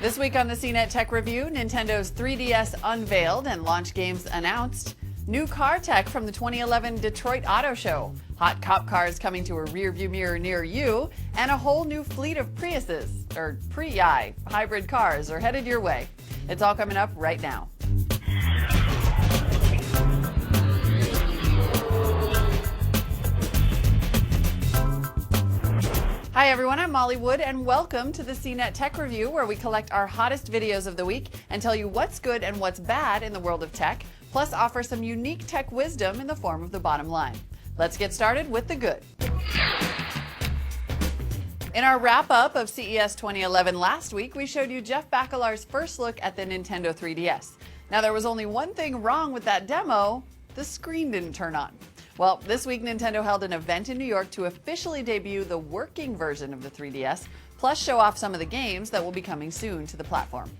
This week on the CNET Tech Review, Nintendo's 3DS unveiled and launch games announced. New car tech from the 2011 Detroit Auto Show. Hot cop cars coming to a rearview mirror near you. And a whole new fleet of Priuses, or Prii, hybrid cars are headed your way. It's all coming up right now. Hi everyone, I'm Molly Wood and welcome to the CNET Tech Review, where we collect our hottest videos of the week and tell you what's good and what's bad in the world of tech, plus offer some unique tech wisdom in the form of the bottom line. Let's get started with the good. In our wrap-up of CES 2011 last week, we showed you Jeff Bakalar's first look at the Nintendo 3DS. Now, there was only one thing wrong with that demo: the screen didn't turn on. Well, this week Nintendo held an event in New York to officially debut the working version of the 3DS, plus show off some of the games that will be coming soon to the platform.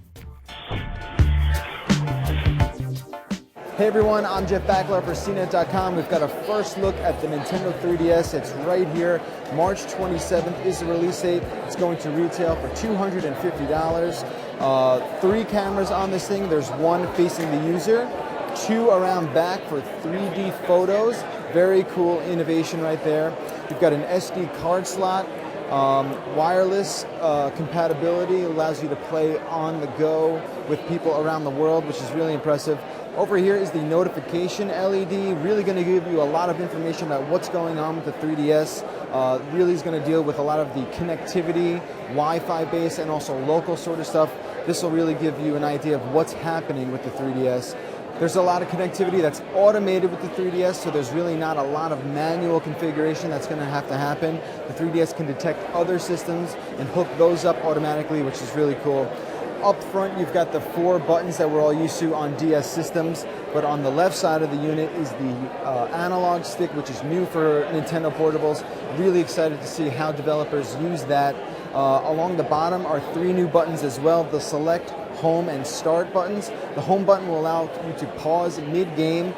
Hey everyone, I'm Jeff Bakalar for CNET.com. We've got a first look at the Nintendo 3DS. It's right here. March 27th is the release date. It's going to retail for $250. 3 cameras on this thing. There's one facing the user, 2 around back for 3D photos. Very cool innovation right there. You've got an SD card slot. Wireless compatibility allows you to play on the go with people around the world, which is really impressive. Over here is the notification LED, really going to give you a lot of information about what's going on with the 3DS. Really is going to deal with a lot of the connectivity, Wi-Fi based, and also local sort of stuff. This will really give you an idea of what's happening with the 3DS. There's a lot of connectivity that's automated with the 3DS, so there's really not a lot of manual configuration that's going to happen. The 3DS can detect other systems and hook those up automatically, which is really cool. Up front, you've got the 4 buttons that we're all used to on DS systems, but on the left side of the unit is the analog stick, which is new for Nintendo portables. Really excited to see how developers use that. Along the bottom are 3 new buttons as well: the select, home, and start buttons. The home button will allow you to pause mid-game,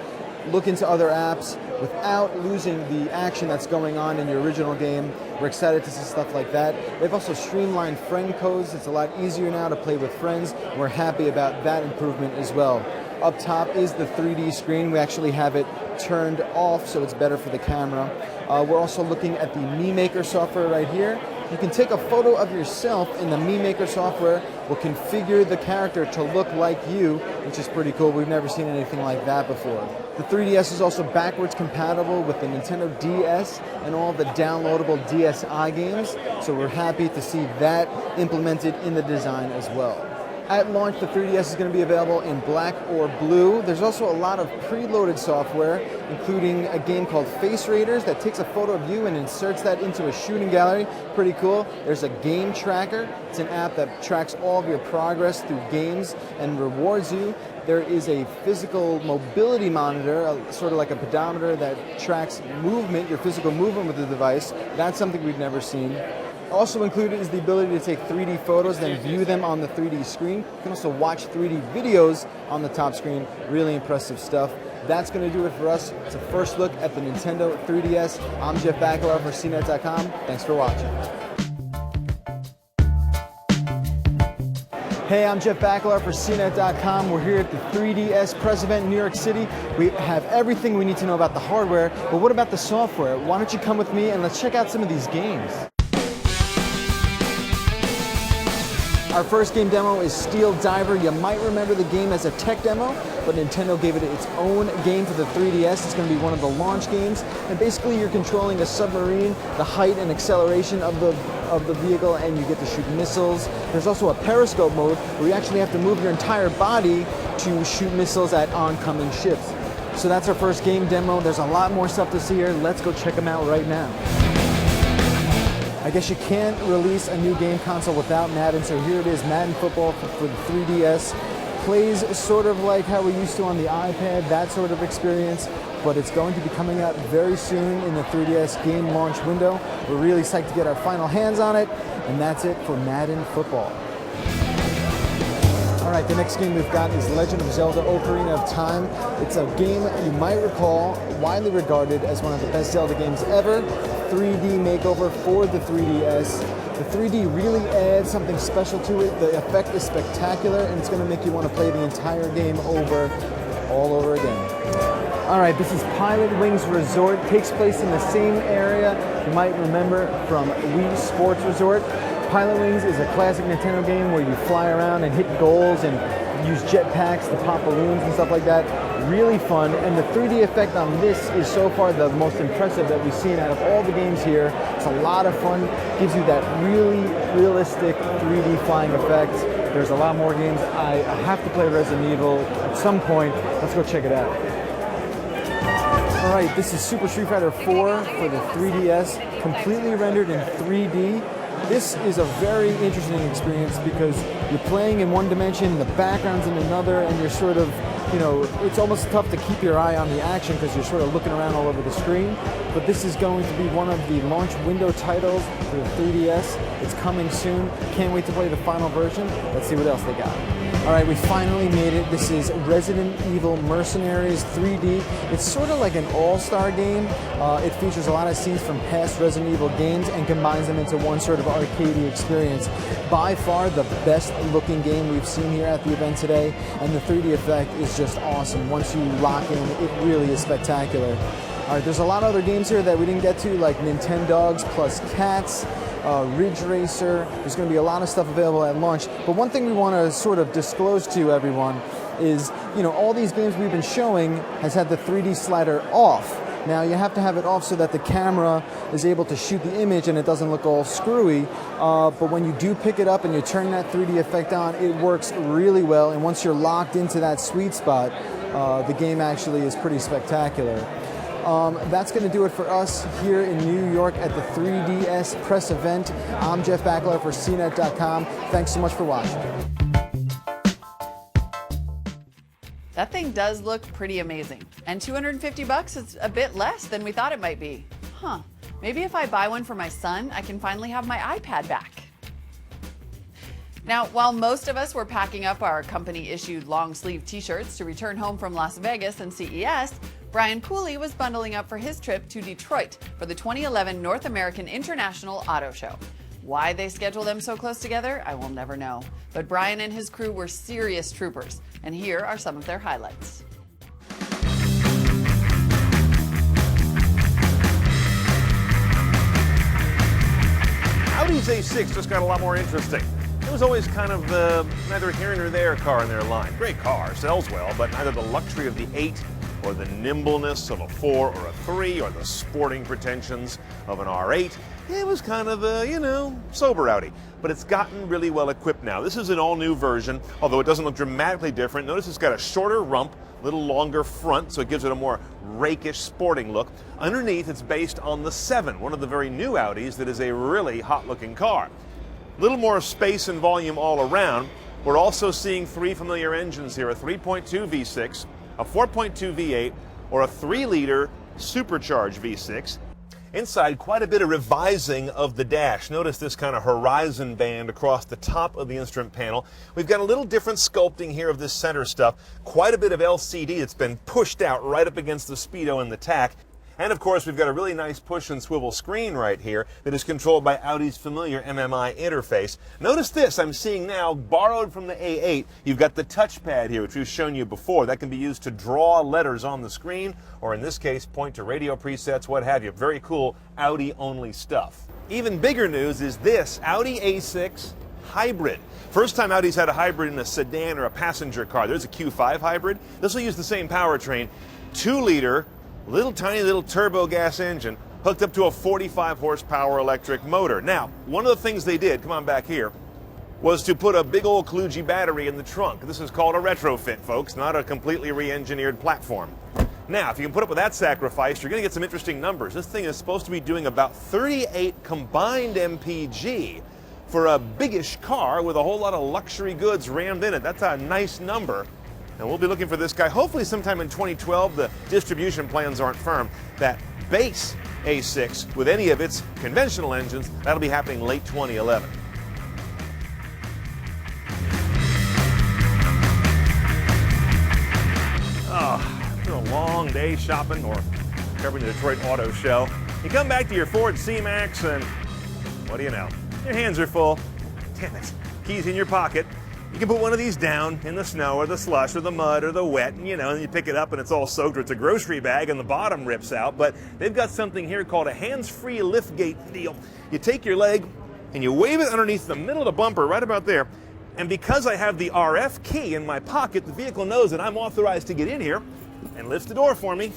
look into other apps without losing the action that's going on in your original game. We're excited to see stuff like that. They've also streamlined friend codes. It's a lot easier now to play with friends. We're happy about that improvement as well. Up top is the 3D screen. We actually have it turned off, so it's better for the camera. We're also looking at the Mi Maker software right here. You can take a photo of yourself, and the Mi Maker software will configure the character to look like you, which is pretty cool. We've never seen anything like that before. The 3DS is also backwards compatible with the Nintendo DS and all the downloadable DSi games, so we're happy to see that implemented in the design as well. At launch, the 3DS is going to be available in black or blue. There's also a lot of preloaded software, including a game called Face Raiders that takes a photo of you and inserts that into a shooting gallery. Pretty cool. There's a game tracker. It's an app that tracks all of your progress through games and rewards you. There is a physical mobility monitor, sort of like a pedometer that tracks movement, your physical movement with the device. That's something we've never seen. Also included is the ability to take 3D photos, then view them on the 3D screen. You can also watch 3D videos on the top screen. Really impressive stuff. That's going to do it for us. It's a first look at the Nintendo 3DS. I'm Jeff Bakalar for CNET.com. Thanks for watching. Hey, I'm Jeff Bakalar for CNET.com. We're here at the 3DS press event in New York City. We have everything we need to know about the hardware, but what about the software? Why don't you come with me and let's check out some of these games. Our first game demo is Steel Diver. You might remember the game as a tech demo, but Nintendo gave it its own game for the 3DS. It's going to be one of the launch games, and basically you're controlling a submarine, the height and acceleration of the vehicle, and you get to shoot missiles. There's also a periscope mode where you actually have to move your entire body to shoot missiles at oncoming ships. So that's our first game demo. There's a lot more stuff to see here. Let's go check them out right now. I guess you can't release a new game console without Madden, so here it is, Madden Football for the 3DS. Plays sort of like how we used to on the iPad, that sort of experience, but it's going to be coming out very soon in the 3DS game launch window. We're really psyched to get our final hands on it, and that's it for Madden Football. All right, the next game we've got is Legend of Zelda: Ocarina of Time. It's a game you might recall, widely regarded as one of the best Zelda games ever. 3D makeover for the 3DS. The 3D really adds something special to it. The effect is spectacular, and it's going to make you want to play the entire game all over again. All right, this is Pilot Wings Resort. Takes place in the same area you might remember from Wii Sports Resort. Pilot Wings is a classic Nintendo game where you fly around and hit goals and use jetpacks to pop balloons and stuff like that. Really fun, and the 3D effect on this is so far the most impressive that we've seen out of all the games here. It's a lot of fun, gives you that really realistic 3D flying effect. There's a lot more games. I have to play Resident Evil at some point. Let's go check it out. All right, this is Super Street Fighter 4 for the 3DS, completely rendered in 3D. This is a very interesting experience because you're playing in one dimension, the background's in another, and you're sort of, you know, it's almost tough to keep your eye on the action because you're sort of looking around all over the screen. But this is going to be one of the launch window titles for the 3DS. It's coming soon. Can't wait to play the final version. Let's see what else they got. All right, we finally made it. This is Resident Evil Mercenaries 3D. It's sort of like an all-star game. It features a lot of scenes from past Resident Evil games and combines them into one sort of arcadey experience. By far the best looking game we've seen here at the event today, and the 3D effect is just awesome. Once you lock in, it really is spectacular. All right, there's a lot of other games here that we didn't get to, like Nintendogs plus Cats, Ridge Racer. There's going to be a lot of stuff available at launch. But one thing we want to sort of disclose to everyone is, you know, all these games we've been showing has had the 3D slider off. Now you have to have it off so that the camera is able to shoot the image and it doesn't look all screwy. But when you do pick it up and you turn that 3D effect on, it works really well. And once you're locked into that sweet spot, the game actually is pretty spectacular. That's going to do it for us here in New York at the 3DS press event. I'm Jeff Backler for CNET.com. Thanks so much for watching. That thing does look pretty amazing. And $250 is a bit less than we thought it might be. Huh, maybe if I buy one for my son, I can finally have my iPad back. Now, while most of us were packing up our company-issued long-sleeve t-shirts to return home from Las Vegas and CES, Brian Pooley was bundling up for his trip to Detroit for the 2011 North American International Auto Show. Why they schedule them so close together, I will never know. But Brian and his crew were serious troopers, and here are some of their highlights. Audi's A6 just got a lot more interesting. It was always kind of the neither here nor there car in their line. Great car, sells well, but neither the luxury of the 8 or the nimbleness of a 4 or a 3 or the sporting pretensions of an R8. It was kind of a, you know, sober Audi. But it's gotten really well equipped now. This is an all-new version, although it doesn't look dramatically different. Notice it's got a shorter rump, a little longer front, so it gives it a more rakish sporting look. Underneath, it's based on the 7, one of the very new Audis that is a really hot-looking car. A little more space and volume all around. We're also seeing 3 familiar engines here, a 3.2 V6, a 4.2 V8, or a 3-liter supercharged V6. Inside, quite a bit of revising of the dash. Notice this kind of horizon band across the top of the instrument panel. We've got a little different sculpting here of this center stuff. Quite a bit of LCD that's been pushed out right up against the speedo and the tack. And of course, we've got a really nice push and swivel screen right here that is controlled by Audi's familiar MMI interface. Notice this, I'm seeing now, borrowed from the A8, you've got the touchpad here, which we've shown you before. That can be used to draw letters on the screen, or in this case, point to radio presets, what have you. Very cool Audi-only stuff. Even bigger news is this, Audi A6 hybrid. First time Audi's had a hybrid in a sedan or a passenger car. There's a Q5 hybrid. This will use the same powertrain, 2-liter, tiny little turbo gas engine hooked up to a 45 horsepower electric motor. Now, one of the things they did, come on back here, was to put a big old kludgy battery in the trunk. This is called a retrofit, folks, not a completely re-engineered platform. Now, if you can put up with that sacrifice, you're going to get some interesting numbers. This thing is supposed to be doing about 38 combined mpg for a biggish car with a whole lot of luxury goods rammed in it. That's a nice number. And we'll be looking for this guy hopefully sometime in 2012. The distribution plans aren't firm. That base A6 with any of its conventional engines, that'll be happening late 2011. Oh, it's been a long day shopping or covering the Detroit Auto Show. You come back to your Ford C-Max and what do you know? Your hands are full. Damn it. Keys in your pocket. You can put one of these down in the snow or the slush or the mud or the wet, and and you pick it up and it's all soaked, or it's a grocery bag and the bottom rips out. But they've got something here called a hands-free liftgate deal. You take your leg and you wave it underneath the middle of the bumper right about there. And because I have the RF key in my pocket, the vehicle knows that I'm authorized to get in here and lifts the door for me,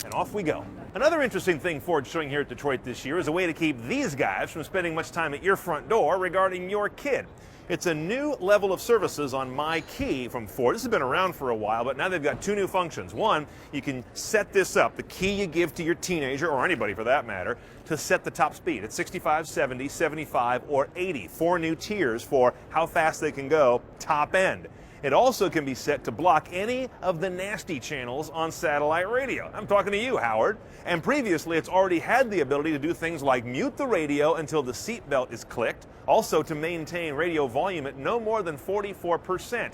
and off we go. Another interesting thing Ford's showing here at Detroit this year is a way to keep these guys from spending much time at your front door regarding your kid. It's a new level of services on My Key from Ford. This has been around for a while, but now they've got two new functions. One, you can set this up, the key you give to your teenager, or anybody for that matter, to set the top speed at 65, 70, 75, or 80. 4 new tiers for how fast they can go, top end. It also can be set to block any of the nasty channels on satellite radio. I'm talking to you, Howard. And previously, it's already had the ability to do things like mute the radio until the seatbelt is clicked, also to maintain radio volume at no more than 44%.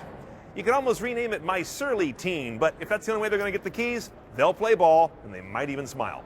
You could almost rename it My Surly Teen, but if that's the only way they're going to get the keys, they'll play ball, and they might even smile.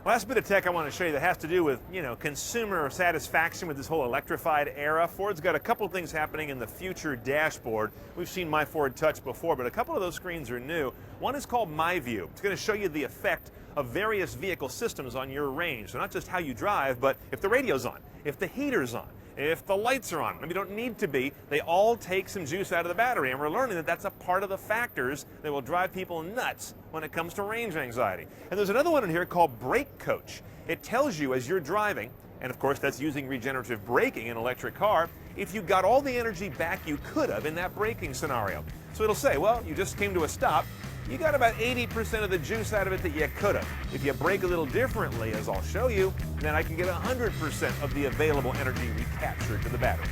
Last bit of tech I want to show you that has to do with, consumer satisfaction with this whole electrified era. Ford's got a couple things happening in the future dashboard. We've seen My Ford Touch before, but a couple of those screens are new. One is called My View. It's going to show you the effect of various vehicle systems on your range. So not just how you drive, but if the radio's on, if the heater's on, if the lights are on. Maybe don't need to be. They all take some juice out of the battery, and we're learning that that's a part of the factors that will drive people nuts when it comes to range anxiety. And there's another one in here called Brake Coach. It tells you as you're driving, and of course that's using regenerative braking in an electric car, if you got all the energy back you could have in that braking scenario. So it'll say, well, you just came to a stop. You got about 80% of the juice out of it that you could have. If you brake a little differently, as I'll show you, then I can get 100% of the available energy recaptured to the battery.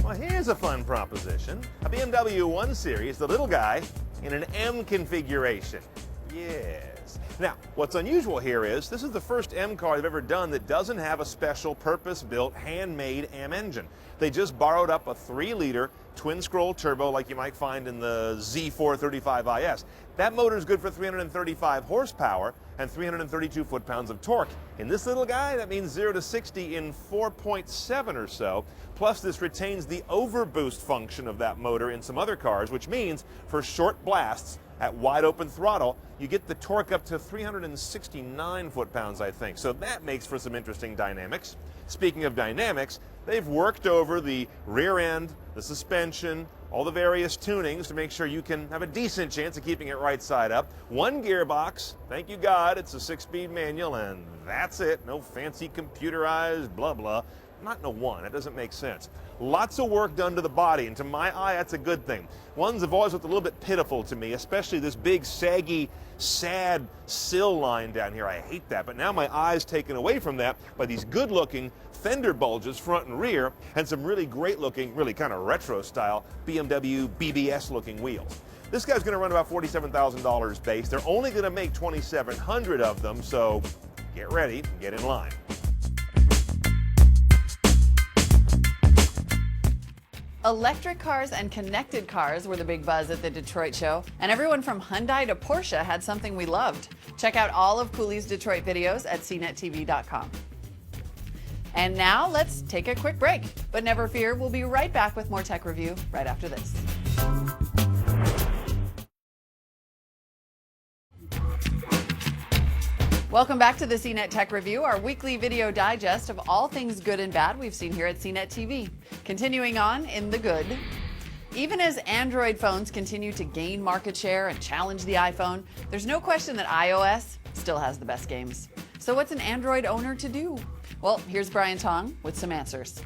Well, here's a fun proposition. A BMW 1 Series, the little guy, in an M configuration. Yes. Now, what's unusual here is this is the first M car they've ever done that doesn't have a special purpose-built, handmade M engine. They just borrowed up a 3-liter twin-scroll turbo like you might find in the Z435IS. That motor is good for 335 horsepower and 332 foot-pounds of torque. In this little guy, that means 0 to 60 in 4.7 or so. Plus, this retains the overboost function of that motor in some other cars, which means for short blasts at wide open throttle, you get the torque up to 369 foot-pounds, I think. So that makes for some interesting dynamics. Speaking of dynamics, they've worked over the rear end, the suspension, all the various tunings to make sure you can have a decent chance of keeping it right side up. 1 gearbox, thank you God, it's a 6-speed manual, and that's it. No fancy computerized blah blah. Not in a 1, that doesn't make sense. Lots of work done to the body, and to my eye, that's a good thing. Ones have always looked a little bit pitiful to me, especially this big, saggy, sad sill line down here. I hate that, but now my eye's taken away from that by these good-looking fender bulges front and rear, and some really great-looking, really kind of retro-style BMW BBS-looking wheels. This guy's going to run about $47,000 base. They're only going to make 2,700 of them, so get ready, get in line. Electric cars and connected cars were the big buzz at the Detroit show, and everyone from Hyundai to Porsche had something we loved. Check out all of Cooley's Detroit videos at cnettv.com. And now let's take a quick break. But never fear, we'll be right back with more tech review right after this. Welcome back to the CNET Tech Review, our weekly video digest of all things good and bad we've seen here at CNET TV. Continuing on in the good. Even as Android phones continue to gain market share and challenge the iPhone, there's no question that iOS still has the best games. So what's an Android owner to do? Well, here's Brian Tong with some answers.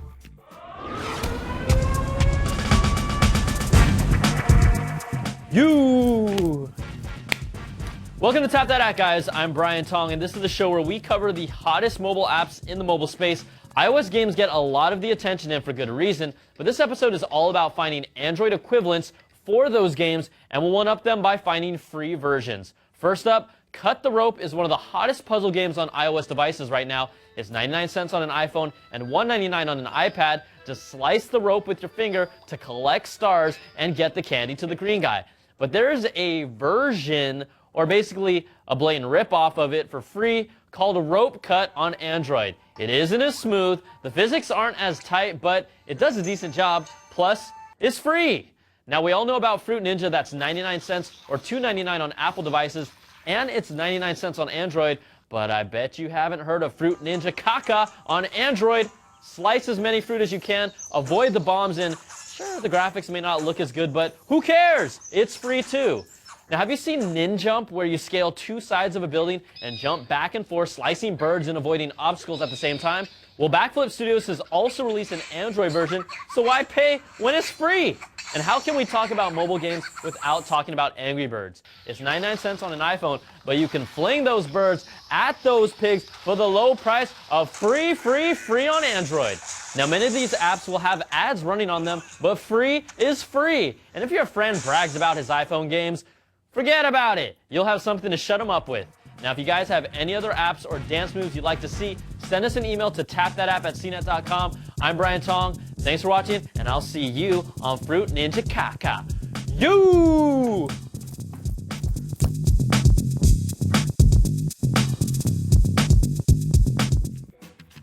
Welcome to Tap That App, guys. I'm Brian Tong, and this is the show where we cover the hottest mobile apps in the mobile space. iOS games get a lot of the attention, and for good reason, but this episode is all about finding Android equivalents for those games, and we'll one-up them by finding free versions. First up, Cut the Rope is one of the hottest puzzle games on iOS devices right now. It's 99 cents on an iPhone and $1.99 on an iPad. Just slice the rope with your finger to collect stars and get the candy to the green guy. But there's a version or basically a blatant rip-off of it for free, called Rope Cut on Android. It isn't as smooth, the physics aren't as tight, but it does a decent job, plus it's free. Now we all know about Fruit Ninja, that's 99 cents or $2.99 on Apple devices, and it's 99 cents on Android, but I bet you haven't heard of Fruit Ninja Kaka on Android. Slice as many fruit as you can, avoid the bombs, and sure, the graphics may not look as good, but who cares? It's free too. Now, have you seen Ninjump, where you scale two sides of a building and jump back and forth, slicing birds and avoiding obstacles at the same time? Well, Backflip Studios has also released an Android version, so why pay when it's free? And how can we talk about mobile games without talking about Angry Birds? It's 99 cents on an iPhone, but you can fling those birds at those pigs for the low price of free on Android. Now, many of these apps will have ads running on them, but free is free. And if your friend brags about his iPhone games, forget about it. You'll have something to shut him up with. Now, if you guys have any other apps or dance moves you'd like to see, send us an email to tapthatapp@cnet.com. I'm Brian Tong. Thanks for watching, and I'll see you on Fruit Ninja Kaka. You!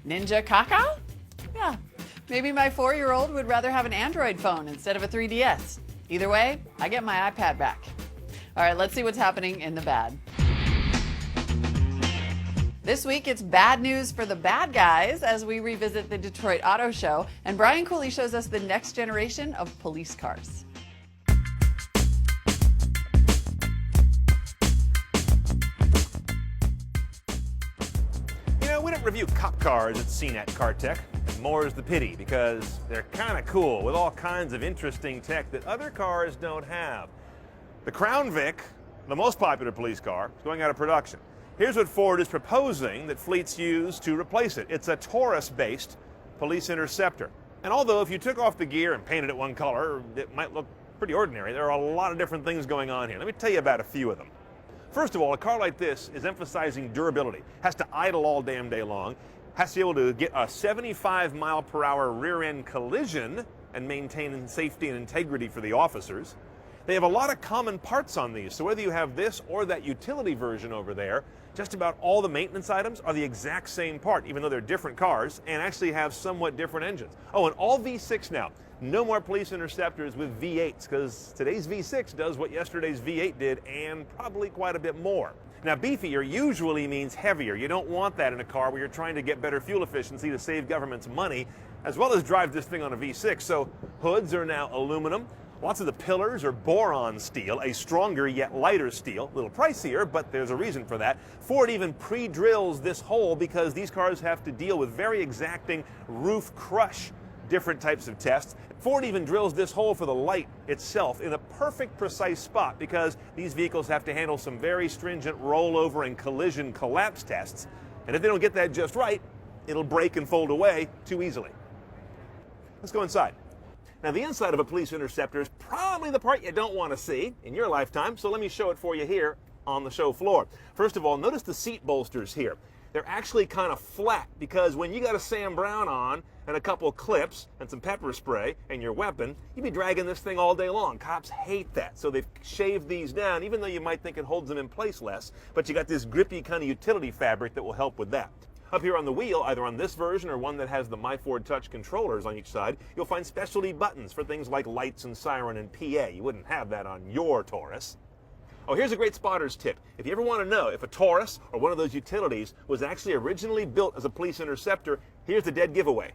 Ninja Kaka? Yeah. Maybe my 4-year-old would rather have an Android phone instead of a 3DS. Either way, I get my iPad back. All right, let's see what's happening in the bad. This week, it's bad news for the bad guys as we revisit the Detroit Auto Show, and Brian Cooley shows us the next generation of police cars. You know, we don't review cop cars at CNET Tech, and more is the pity, because they're kind of cool with all kinds of interesting tech that other cars don't have. The Crown Vic, the most popular police car, is going out of production. Here's what Ford is proposing that fleets use to replace it. It's a Taurus-based police interceptor. And although if you took off the gear and painted it one color, it might look pretty ordinary, there are a lot of different things going on here. Let me tell you about a few of them. First of all, a car like this is emphasizing durability. Has to idle all damn day long, has to be able to get a 75-mile-per-hour rear-end collision and maintain safety and integrity for the officers. They have a lot of common parts on these, so whether you have this or that utility version over there, just about all the maintenance items are the exact same part, even though they're different cars and actually have somewhat different engines. Oh, and all V6 now. No more police interceptors with V8s, because today's V6 does what yesterday's V8 did and probably quite a bit more. Now, beefier usually means heavier. You don't want that in a car where you're trying to get better fuel efficiency to save government's money, as well as drive this thing on a V6. So hoods are now aluminum. Lots of the pillars are boron steel, a stronger yet lighter steel. A little pricier, but there's a reason for that. Ford even pre-drills this hole because these cars have to deal with very exacting roof crush different types of tests. Ford even drills this hole for the light itself in a perfect precise spot because these vehicles have to handle some very stringent rollover and collision collapse tests. And if they don't get that just right, it'll break and fold away too easily. Let's go inside. Now, the inside of a police interceptor is probably the part you don't want to see in your lifetime, so let me show it for you here on the show floor. First of all, notice the seat bolsters here. They're actually kind of flat because when you got a Sam Brown on and a couple clips and some pepper spray and your weapon, you'd be dragging this thing all day long. Cops hate that, so they've shaved these down, even though you might think it holds them in place less, but you got this grippy kind of utility fabric that will help with that. Up here on the wheel, either on this version or one that has the My Ford Touch controllers on each side, you'll find specialty buttons for things like lights and siren and PA. You wouldn't have that on your Taurus. Oh, here's a great spotter's tip. If you ever want to know if a Taurus or one of those utilities was actually originally built as a police interceptor, here's the dead giveaway.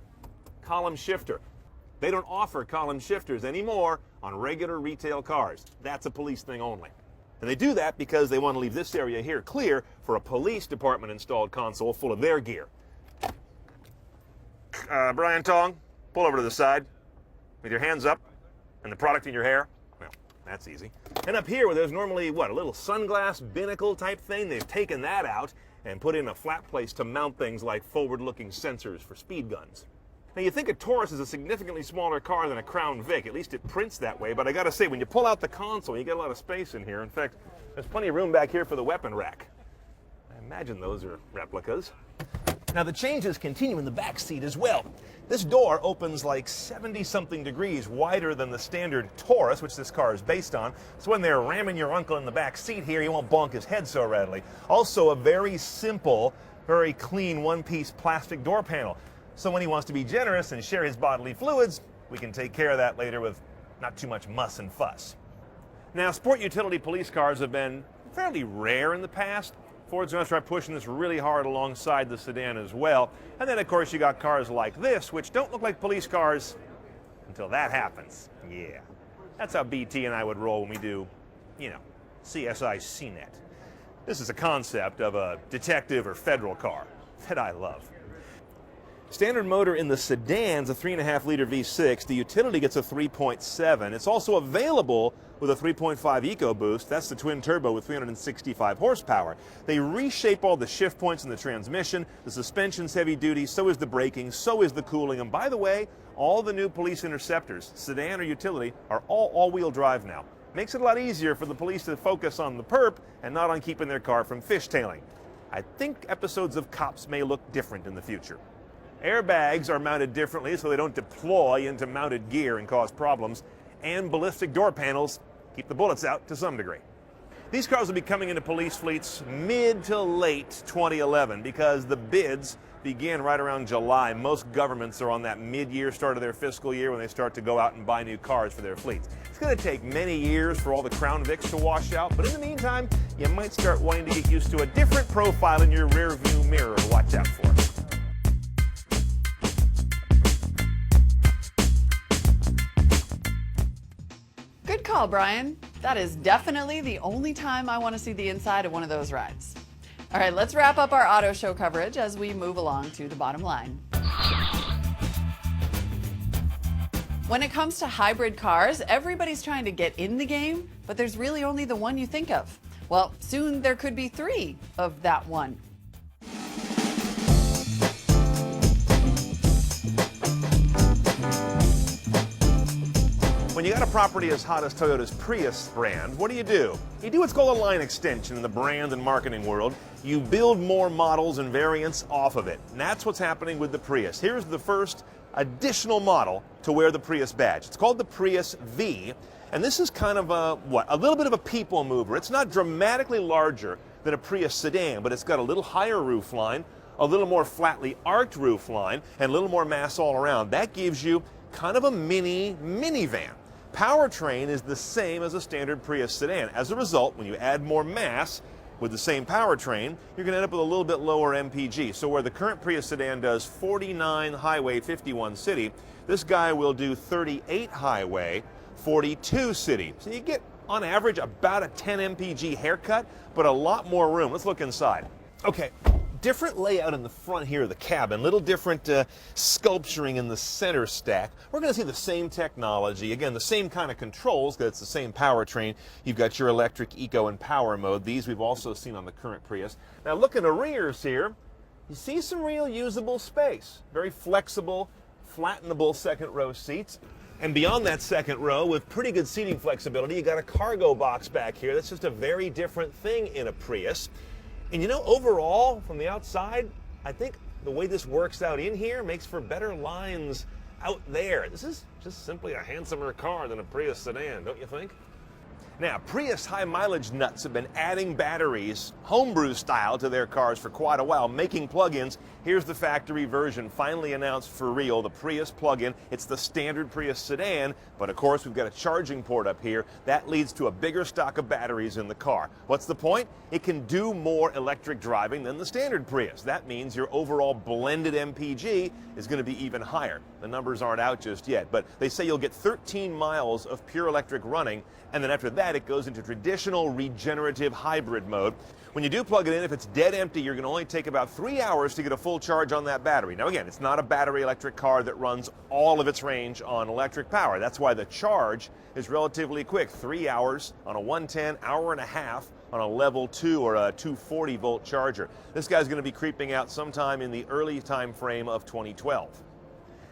Column shifter. They don't offer column shifters anymore on regular retail cars. That's a police thing only. And they do that because they want to leave this area here clear for a police department installed console full of their gear. Brian Tong, pull over to the side with your hands up and the product in your hair. Well, that's easy. And up here where there's normally, what, a little sunglass binnacle type thing, they've taken that out and put in a flat place to mount things like forward-looking sensors for speed guns. Now, you think a Taurus is a significantly smaller car than a Crown Vic. At least it prints that way. But I got to say, when you pull out the console, you get a lot of space in here. In fact, there's plenty of room back here for the weapon rack. I imagine those are replicas. Now the changes continue in the back seat as well. This door opens like 70-something degrees wider than the standard Taurus, which this car is based on. So when they're ramming your uncle in the back seat here, you won't bonk his head so readily. Also a very simple, very clean one-piece plastic door panel. So when he wants to be generous and share his bodily fluids, we can take care of that later with not too much muss and fuss. Now, sport utility police cars have been fairly rare in the past. Ford's going to start pushing this really hard alongside the sedan as well. And then, of course, you got cars like this, which don't look like police cars until that happens. Yeah, that's how BT and I would roll when we do, you know, CSI CNET. This is a concept of a detective or federal car that I love. Standard motor in the sedan's a 3.5-liter V6. The utility gets a 3.7. It's also available with a 3.5 EcoBoost. That's the twin turbo with 365 horsepower. They reshape all the shift points in the transmission. The suspension's heavy duty, so is the braking, so is the cooling. And by the way, all the new police interceptors, sedan or utility, are all all-wheel drive now. Makes it a lot easier for the police to focus on the perp and not on keeping their car from fishtailing. I think episodes of Cops may look different in the future. Airbags are mounted differently so they don't deploy into mounted gear and cause problems. And ballistic door panels keep the bullets out to some degree. These cars will be coming into police fleets mid to late 2011 because the bids begin right around July. Most governments are on that mid-year start of their fiscal year when they start to go out and buy new cars for their fleets. It's going to take many years for all the Crown Vics to wash out, but in the meantime, you might start wanting to get used to a different profile in your rear view mirror to watch out for. Good call, Brian. That is definitely the only time I want to see the inside of one of those rides. All right, let's wrap up our auto show coverage as we move along to the bottom line. When it comes to hybrid cars, everybody's trying to get in the game, but there's really only the one you think of. Well, soon there could be 3 of that one. When you got a property as hot as Toyota's Prius brand, what do? You do what's called a line extension in the brand and marketing world. You build more models and variants off of it. And that's what's happening with the Prius. Here's the first additional model to wear the Prius badge. It's called the Prius V, and this is kind of a little bit of a people mover. It's not dramatically larger than a Prius sedan, but it's got a little higher roof line, a little more flatly arched roof line, and a little more mass all around. That gives you kind of a mini minivan. Powertrain is the same as a standard Prius sedan. As a result, when you add more mass with the same powertrain, you're going to end up with a little bit lower MPG. So where the current Prius sedan does 49 highway, 51 city, this guy will do 38 highway, 42 city. So you get, on average, about a 10 MPG haircut, but a lot more room. Let's look inside. Okay. Different layout in the front here of the cabin, little different sculpturing in the center stack. We're going to see the same technology, again, the same kind of controls, because it's the same powertrain. You've got your electric, eco, and power mode. These we've also seen on the current Prius. Now look in the rears here, you see some real usable space. Very flexible, flattenable second row seats. And beyond that second row, with pretty good seating flexibility, you got a cargo box back here. That's just a very different thing in a Prius. And you know, overall, from the outside, I think the way this works out in here makes for better lines out there. This is just simply a handsomer car than a Prius sedan, don't you think? Now, Prius high mileage nuts have been adding batteries, homebrew style, to their cars for quite a while, making plug-ins. Here's the factory version, finally announced for real, the Prius plug-in. It's the standard Prius sedan, but of course we've got a charging port up here. That leads to a bigger stock of batteries in the car. What's the point? It can do more electric driving than the standard Prius. That means your overall blended MPG is going to be even higher. The numbers aren't out just yet, but they say you'll get 13 miles of pure electric running, and then after that it goes into traditional regenerative hybrid mode. When you do plug it in, if it's dead empty, you're going to only take about 3 hours to get a full charge on that battery. Now again, it's not a battery electric car that runs all of its range on electric power. That's why the charge is relatively quick. 3 hours on a 110, hour and a half on a level 2 or a 240 volt charger. This guy's going to be creeping out sometime in the early time frame of 2012.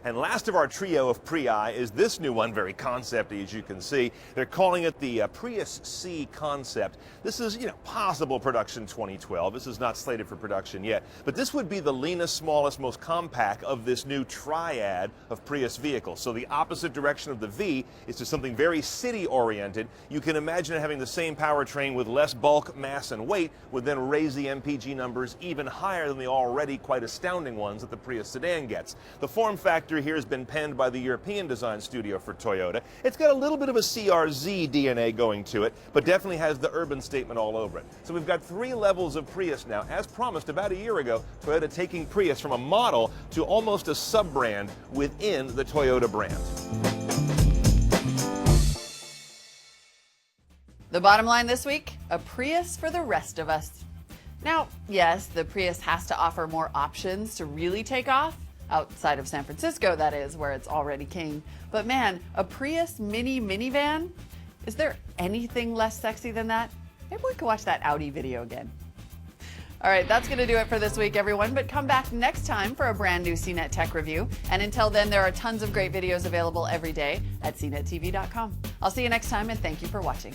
And last of our trio of Prii is this new one, very concepty as you can see. They're calling it the Prius C concept. This is, possible production 2012. This is not slated for production yet. But this would be the leanest, smallest, most compact of this new triad of Prius vehicles. So the opposite direction of the V is to something very city-oriented. You can imagine having the same powertrain with less bulk, mass, and weight would then raise the MPG numbers even higher than the already quite astounding ones that the Prius sedan gets. The form factor here has been penned by the European design studio for Toyota. It's got a little bit of a CRZ DNA going to it, but definitely has the urban statement all over it. So we've got 3 levels of Prius now. As promised about a year ago, Toyota taking Prius from a model to almost a sub-brand within the Toyota brand. The bottom line this week, a Prius for the rest of us. Now, yes, the Prius has to offer more options to really take off, outside of San Francisco, that is, where it's already king. But man, a Prius mini minivan? Is there anything less sexy than that? Maybe we could watch that Audi video again. All right, that's going to do it for this week, everyone. But come back next time for a brand new CNET Tech review. And until then, there are tons of great videos available every day at cnettv.com. I'll see you next time, and thank you for watching.